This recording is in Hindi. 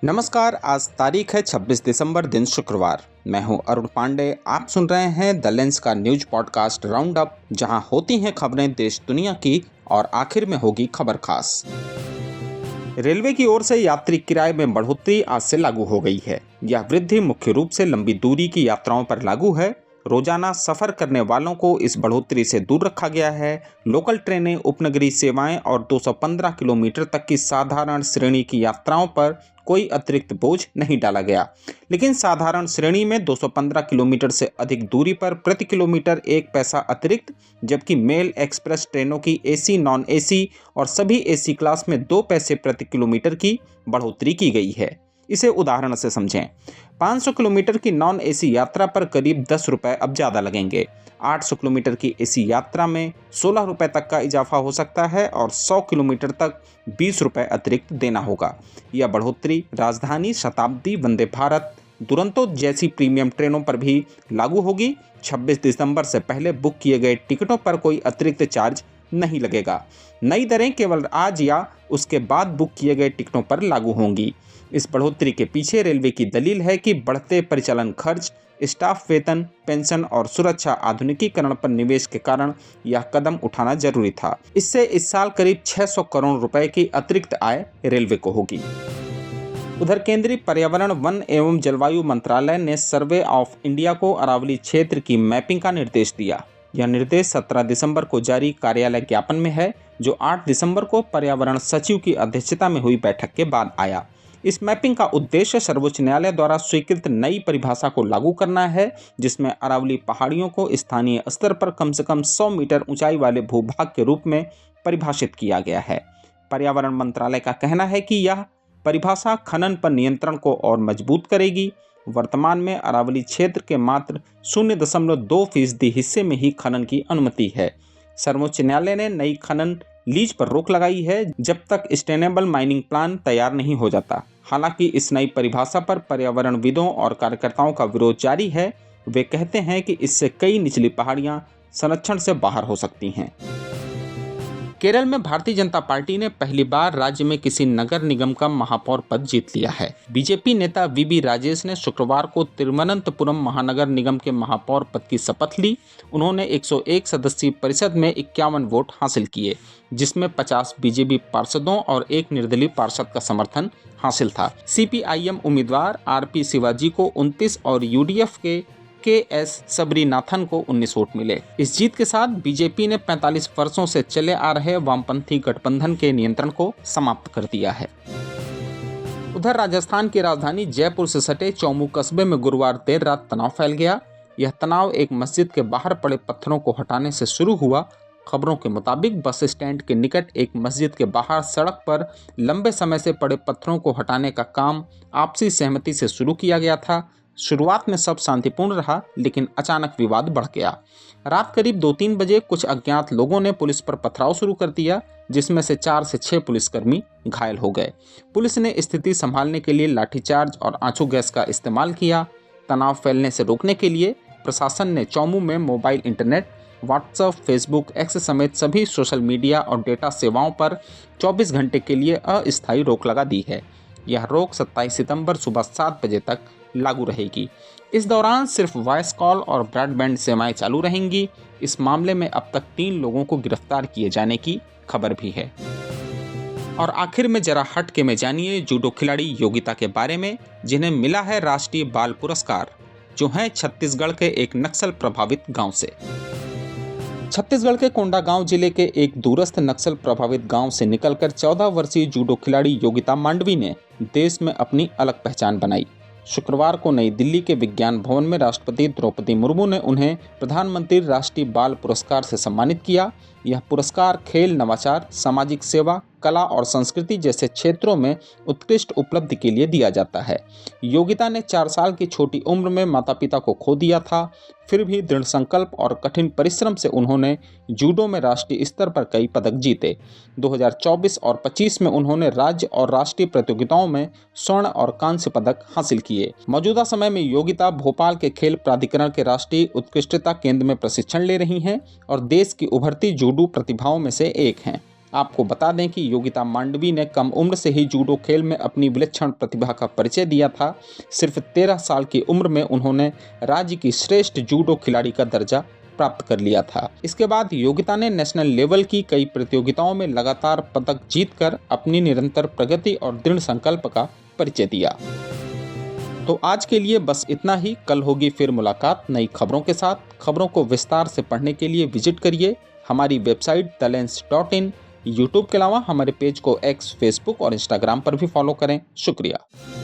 नमस्कार। आज तारीख है 26 दिसंबर, दिन शुक्रवार। मैं हूं अरुण पांडे। आप सुन रहे हैं द लेंस का न्यूज पॉडकास्ट राउंड अप, जहां होती हैं खबरें देश दुनिया की और आखिर में होगी खबर खास। रेलवे की ओर से यात्री किराए में बढ़ोतरी आज से लागू हो गई है। यह वृद्धि मुख्य रूप से लंबी दूरी की यात्राओं पर लागू है। रोजाना सफर करने वालों को इस बढ़ोतरी से दूर रखा गया है। लोकल ट्रेनें, उपनगरीय सेवाएं और 215 किलोमीटर तक की साधारण श्रेणी की यात्राओं पर कोई अतिरिक्त बोझ नहीं डाला गया, लेकिन साधारण श्रेणी में 215 किलोमीटर से अधिक दूरी पर प्रति किलोमीटर 1 पैसा अतिरिक्त, जबकि मेल एक्सप्रेस ट्रेनों की एसी, नॉन एसी और सभी एसी क्लास में 2 पैसे प्रति किलोमीटर की बढ़ोतरी की गई है। इसे उदाहरण से समझें। 500 किलोमीटर की नॉन एसी यात्रा पर करीब 10 रुपये अब ज़्यादा लगेंगे। 800 किलोमीटर की एसी यात्रा में 16 रुपये तक का इजाफा हो सकता है और 100 किलोमीटर तक 20 रुपये अतिरिक्त देना होगा। यह बढ़ोतरी राजधानी, शताब्दी, वंदे भारत, दुरंतो जैसी प्रीमियम ट्रेनों पर भी लागू होगी। 26 दिसंबर से पहले बुक किए गए टिकटों पर कोई अतिरिक्त चार्ज नहीं लगेगा। नई दरें केवल आज या उसके बाद बुक किए गए टिकटों पर लागू होंगी। इस बढ़ोतरी के पीछे रेलवे की दलील है कि बढ़ते परिचालन खर्च, स्टाफ वेतन, पेंशन और सुरक्षा आधुनिकीकरण पर निवेश के कारण यह कदम उठाना जरूरी था। इससे इस साल करीब 600 करोड़ रुपए की अतिरिक्त आय रेलवे को होगी। उधर केंद्रीय पर्यावरण, वन एवं जलवायु मंत्रालय ने सर्वे ऑफ इंडिया को अरावली क्षेत्र की मैपिंग का निर्देश दिया। यह निर्देश 17 दिसंबर को जारी कार्यालय ज्ञापन में है, जो 8 दिसंबर को पर्यावरण सचिव की अध्यक्षता में हुई बैठक के बाद आया। इस मैपिंग का उद्देश्य सर्वोच्च न्यायालय द्वारा स्वीकृत नई परिभाषा को लागू करना है, जिसमें अरावली पहाड़ियों को स्थानीय स्तर पर कम से कम 100 मीटर ऊंचाई वाले भूभाग के रूप में परिभाषित किया गया है। पर्यावरण मंत्रालय का कहना है कि यह परिभाषा खनन पर नियंत्रण को और मजबूत करेगी। वर्तमान में अरावली क्षेत्र के मात्र 0.2% हिस्से में ही खनन की अनुमति है। सर्वोच्च न्यायालय ने नई खनन लीज पर रोक लगाई है, जब तक सस्टेनेबल माइनिंग प्लान तैयार नहीं हो जाता। हालांकि इस नई परिभाषा पर पर्यावरणविदों और कार्यकर्ताओं का विरोध जारी है। वे कहते हैं कि इससे कई निचली पहाड़ियां संरक्षण से बाहर हो सकती हैं। केरल में भारतीय जनता पार्टी ने पहली बार राज्य में किसी नगर निगम का महापौर पद जीत लिया है। बीजेपी नेता वीबी राजेश ने शुक्रवार को तिरुवनंतपुरम महानगर निगम के महापौर पद की शपथ ली। उन्होंने 101 सदस्यीय परिषद में 51 वोट हासिल किए, जिसमें 50 बीजेपी पार्षदों और 1 निर्दलीय पार्षद का समर्थन हासिल था। सीपीआईएम उम्मीदवार आरपी शिवाजी को 29 और यूडीएफ के एस सबरीनाथन को 19 वोट मिले। इस जीत के साथ बीजेपी ने 45 वर्षों से चले आ रहे वामपंथी गठबंधन के नियंत्रण को समाप्त कर दिया है। उधर राजस्थान की राजधानी जयपुर से सटे चौमू कस्बे में गुरुवार देर रात तनाव फैल गया। यह तनाव एक मस्जिद के बाहर पड़े पत्थरों को हटाने से शुरू हुआ। खबरों के मुताबिक बस स्टैंड के निकट एक मस्जिद के बाहर सड़क पर लंबे समय से पड़े पत्थरों को हटाने का काम आपसी सहमति से शुरू किया गया था। शुरुआत में सब शांतिपूर्ण रहा, लेकिन अचानक विवाद बढ़ गया। रात करीब 2-3 बजे कुछ अज्ञात लोगों ने पुलिस पर पथराव शुरू कर दिया, जिसमें से 4 से 6 पुलिसकर्मी घायल हो गए। पुलिस ने स्थिति संभालने के लिए लाठीचार्ज और आंसू गैस का इस्तेमाल किया। तनाव फैलने से रोकने के लिए प्रशासन ने चौमू में mobile internet, WhatsApp, Facebook, x समेत सभी सोशल मीडिया और डेटा सेवाओं पर 24 घंटे के लिए अस्थायी रोक लगा दी है। यह रोक 27 सितंबर सुबह 7 बजे तक लागू रहेगी। इस दौरान सिर्फ वॉइस कॉल और ब्रॉडबैंड सेवाएं चालू रहेंगी। इस मामले में अब तक 3 लोगों को गिरफ्तार किए जाने की खबर भी है। और आखिर में जरा हट के में जानिए जूडो खिलाड़ी योगिता के बारे में, जिन्हें मिला है राष्ट्रीय बाल पुरस्कार, जो है छत्तीसगढ़ के एक नक्सल प्रभावित गांव से। छत्तीसगढ़ के कोंडागांव जिले के एक दूरस्थ नक्सल प्रभावित गांव से निकलकर 14 वर्षीय जूडो खिलाड़ी योगिता मांडवी ने देश में अपनी अलग पहचान बनाई। शुक्रवार को नई दिल्ली के विज्ञान भवन में राष्ट्रपति द्रौपदी मुर्मू ने उन्हें प्रधानमंत्री राष्ट्रीय बाल पुरस्कार से सम्मानित किया। यह पुरस्कार खेल, नवाचार, सामाजिक सेवा, कला और संस्कृति जैसे क्षेत्रों में उत्कृष्ट उपलब्धि के लिए दिया जाता है। योगिता ने 4 साल की छोटी उम्र में माता पिता को खो दिया था। फिर भी दृढ़ संकल्प और कठिन परिश्रम से उन्होंने जूडो में राष्ट्रीय स्तर पर कई पदक जीते। 2024 और 25 में उन्होंने राज्य और राष्ट्रीय प्रतियोगिताओं में स्वर्ण और कांस्य पदक हासिल किए। मौजूदा समय में योगिता भोपाल के खेल प्राधिकरण के राष्ट्रीय उत्कृष्टता केंद्र में प्रशिक्षण ले रही हैं और देश की उभरती जूडो प्रतिभाओं में से एक हैं। आपको बता दें कि योगिता मांडवी ने कम उम्र से ही जूडो खेल में अपनी विलक्षण प्रतिभा का परिचय दिया था। सिर्फ 13 साल की उम्र में उन्होंने राज्य की श्रेष्ठ जूडो खिलाड़ी का दर्जा प्राप्त कर लिया था। इसके बाद योगिता ने नेशनल लेवल की कई प्रतियोगिताओं में लगातार पदक जीतकर अपनी निरंतर प्रगति और दृढ़ संकल्प का परिचय दिया। तो आज के लिए बस इतना ही। कल होगी फिर मुलाकात नई खबरों के साथ। खबरों को विस्तार से पढ़ने के लिए विजिट करिए हमारी वेबसाइट thelens.in। यूट्यूब के अलावा हमारे पेज को एक्स, फेसबुक और इंस्टाग्राम पर भी फॉलो करें। शुक्रिया।